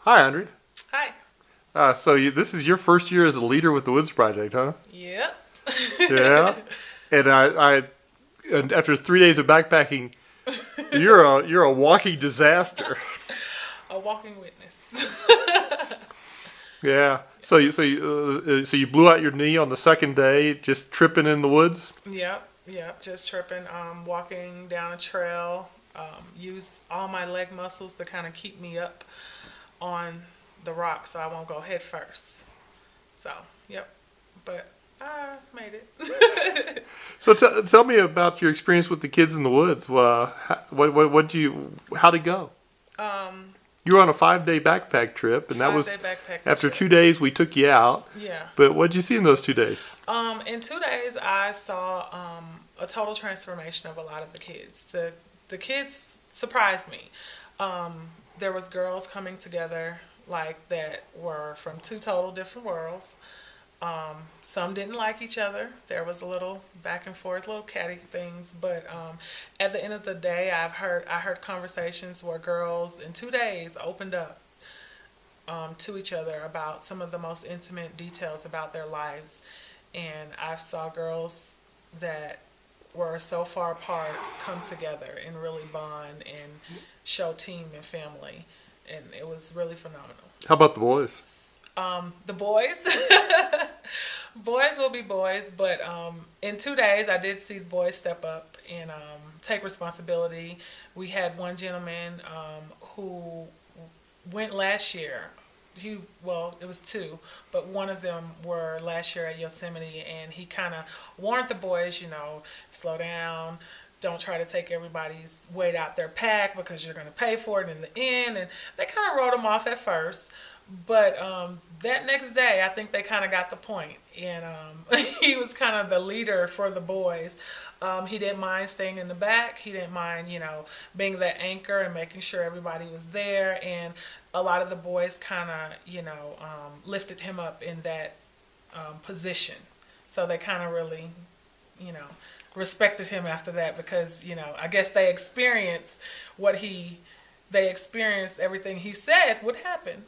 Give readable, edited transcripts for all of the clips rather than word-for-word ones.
Hi, Andrea. Hi. This is your first year as a leader with the Woods Project, huh? Yep. Yeah. And and after 3 days of backpacking, you're a walking disaster. A walking witness. Yeah. So you blew out your knee on the second day, just tripping in the woods. Yep. Just tripping. Walking down a trail. Used all my leg muscles to kind of keep me up on the rock so I won't go head first. So, yep. But I made it. So tell me about your experience with the kids in the woods. How'd it go? um, You were on a 5 day backpack trip, and that five was day backpacking after trip. 2 days we took you out. Yeah. But what'd you see in those 2 days? In 2 days, I saw a total transformation of a lot of the kids. The kids surprised me. There was girls coming together like that were from two total different worlds. Some didn't like each other. There was a little back and forth, little catty things. But at the end of the day, I heard conversations where girls in 2 days opened up to each other about some of the most intimate details about their lives. And I saw girls that were so far apart come together and really bond and show team and family. And it was really phenomenal. How about the boys? The boys, boys will be boys, but in 2 days I did see the boys step up and take responsibility. We had one gentleman who went last year. It was two, but one of them were last year at Yosemite, and he kind of warned the boys, slow down. Don't try to take everybody's weight out their pack because you're going to pay for it in the end. And they kind of wrote him off at first. But that next day, I think they kind of got the point. And he was kind of the leader for the boys. He didn't mind staying in the back. He didn't mind, being that anchor and making sure everybody was there. And a lot of the boys kind of, lifted him up in that position. So they kind of really, you know, respected him after that because, I guess they experienced everything he said would happen.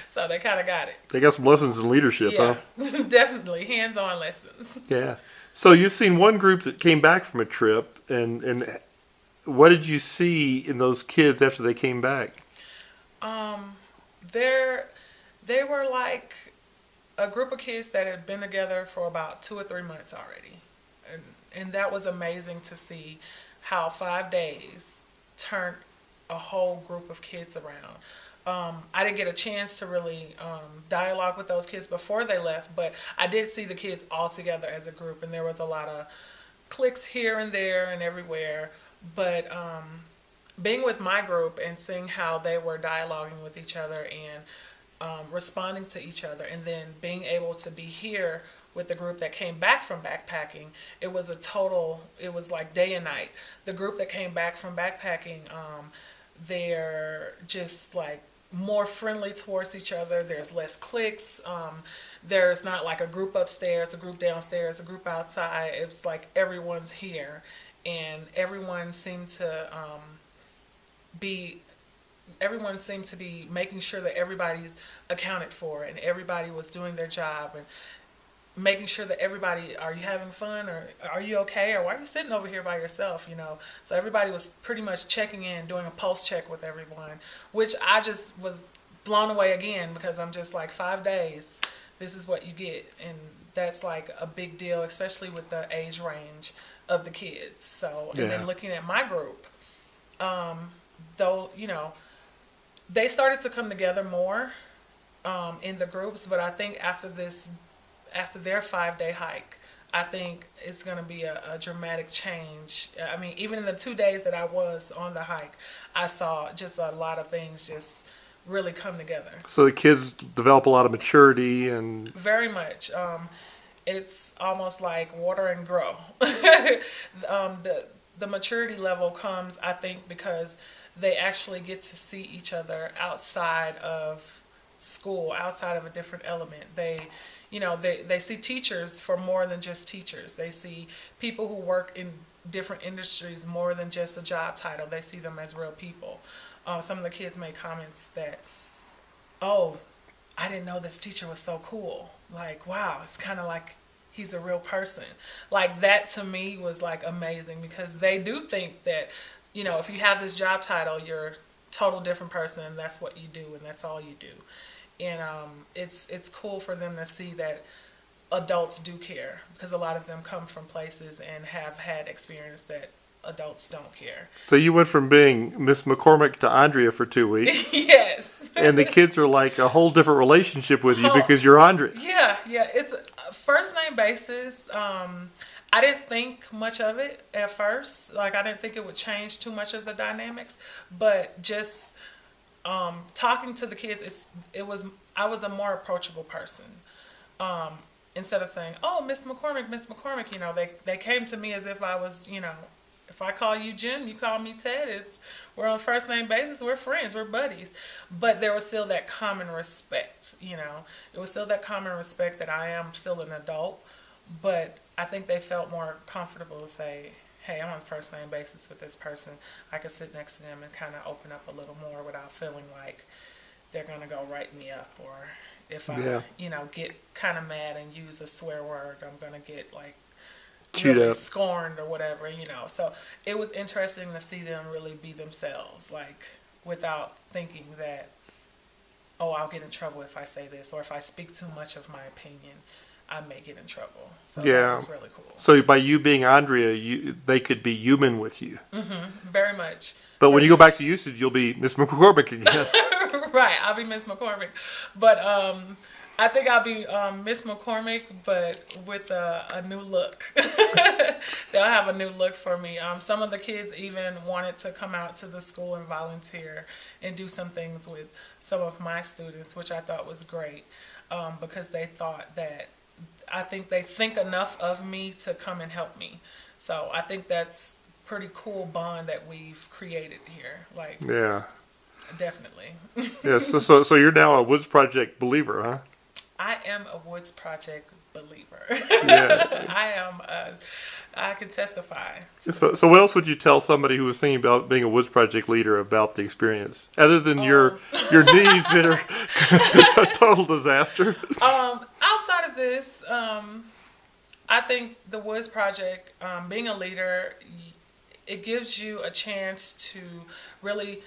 So they kind of got it. They got some lessons in leadership, huh? Yeah, definitely hands-on lessons. Yeah. So you've seen one group that came back from a trip, and what did you see in those kids after they came back? Um, they're they were like a group of kids that had been together for about 2 or 3 months already, and that was amazing to see how 5 days turned a whole group of kids around. I didn't get a chance to really dialogue with those kids before they left, but I did see the kids all together as a group, and there was a lot of cliques here and there and everywhere. But being with my group and seeing how they were dialoguing with each other and responding to each other, and then being able to be here with the group that came back from backpacking, it was like day and night. The group that came back from backpacking, they're just like more friendly towards each other. There's less cliques. There's not like a group upstairs, a group downstairs, a group outside. It's like everyone's here, and be everyone seemed to be making sure that everybody's accounted for and everybody was doing their job and making sure that everybody, are you having fun, or are you okay, or why are you sitting over here by yourself, so everybody was pretty much checking in, doing a pulse check with everyone, which I just was blown away again, because I'm just like, 5 days, this is what you get. And that's like a big deal, especially with the age range of the kids. So, and then Yeah. looking at my group, though, they started to come together more in the groups, but I think after their 5 day hike, I think it's going to be a dramatic change. I mean, even in the 2 days that I was on the hike, I saw just a lot of things just really come together. So the kids develop a lot of maturity and Very much. It's almost like water and grow. The maturity level comes, I think, because they actually get to see each other outside of school, outside of a different element. They see teachers for more than just teachers. They see people who work in different industries more than just a job title. They see them as real people. Some of the kids made comments that oh, I didn't know this teacher was so cool. Like, wow, it's kind of like he's a real person. Like, that to me was like amazing, because they do think that, you know, if you have this job title, you're a total different person, and that's what you do, and that's all you do. And it's cool for them to see that adults do care, because a lot of them come from places and have had experience that adults don't care. So you went from being Miss McCormick to Andrea for 2 weeks. Yes. And the kids are like a whole different relationship with you Oh, because you're Andrea. yeah, yeah. It's a first name basis. I didn't think much of it at first. Like, I didn't think it would change too much of the dynamics, but just talking to the kids, I was a more approachable person. Instead of saying, "Oh, Miss McCormick," you know, they came to me as if I was, you know, if I call you Jim, you call me Ted. We're on first name basis. We're friends. We're buddies. But there was still that common respect. You know, it was still that common respect that I am still an adult. But I think they felt more comfortable to say, "Hey, I'm on first name basis with this person. I could sit next to them and kind of open up a little more without feeling like they're gonna go write me up, or if I, you know, get kind of mad and use a swear word, I'm gonna get like really scorned or whatever, you know." So it was interesting to see them really be themselves, like, without thinking that, oh, I'll get in trouble if I say this, or if I speak too much of my opinion, I may get in trouble. So that was really cool. So by you being Andrea, they could be human with you. Very much. But when you go back to Houston, you'll be Miss McCormick again. Right, I'll be Miss McCormick. But I think I'll be Miss McCormick, but with a new look. They'll have a new look for me. Some of the kids even wanted to come out to the school and volunteer and do some things with some of my students, which I thought was great, because they thought that, I think they think enough of me to come and help me. So I think that's pretty cool bond that we've created here. Like, yeah. Definitely. Yes. So you're now a Woods Project believer, huh? I am a Woods Project believer. Yeah. I can testify. So what else would you tell somebody who was thinking about being a Woods Project leader about the experience, other than your knees that are a total disaster? Outside of this, I think the Woods Project, being a leader, it gives you a chance to really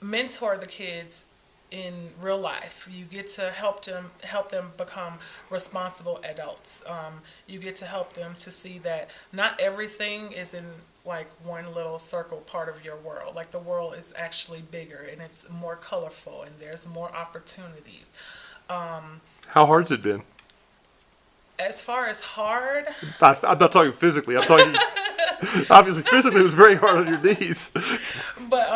mentor the kids in real life. You get to help them become responsible adults. You get to help them to see that not everything is in like one little circle part of your world. Like, the world is actually bigger, and it's more colorful, and there's more opportunities. How hard's it been? As far as hard, I'm not talking physically. I'm talking obviously physically. It was very hard on your knees. But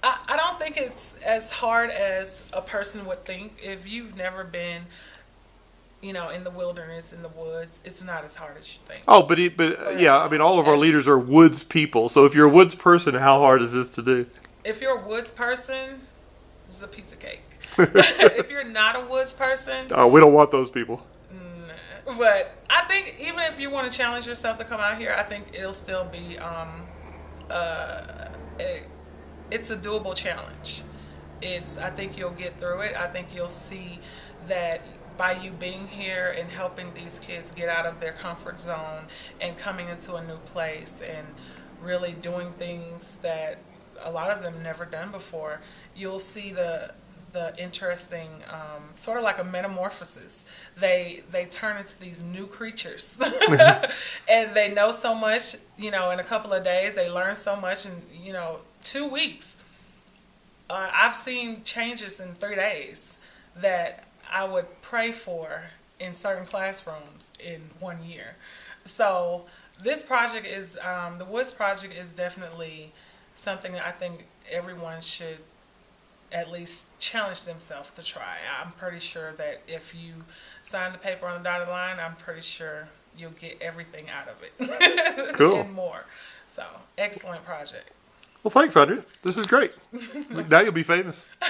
I don't think it's as hard as a person would think. If you've never been, you know, in the wilderness, in the woods, it's not as hard as you think. Oh, but yeah, I mean, all of our leaders are woods people. So if you're a woods person, how hard is this to do? If you're a woods person, this is a piece of cake. If you're not a woods person, we don't want those people. But I think even if you want to challenge yourself to come out here, I think it'll still be it's a doable challenge. I think you'll get through it. I think you'll see that by you being here and helping these kids get out of their comfort zone and coming into a new place and really doing things that a lot of them never done before, you'll see the interesting, sort of like a metamorphosis. They turn into these new creatures, and they know so much. You know, in a couple of days, they learn so much. In 2 weeks, I've seen changes in 3 days that I would pray for in certain classrooms in 1 year. So this project is the Woods Project is definitely something that I think everyone should at least challenge themselves to try. I'm pretty sure that if you sign the paper on the dotted line, I'm pretty sure you'll get everything out of it. Cool. And more. So, excellent project. Well, thanks, Andrea. This is great. Now you'll be famous.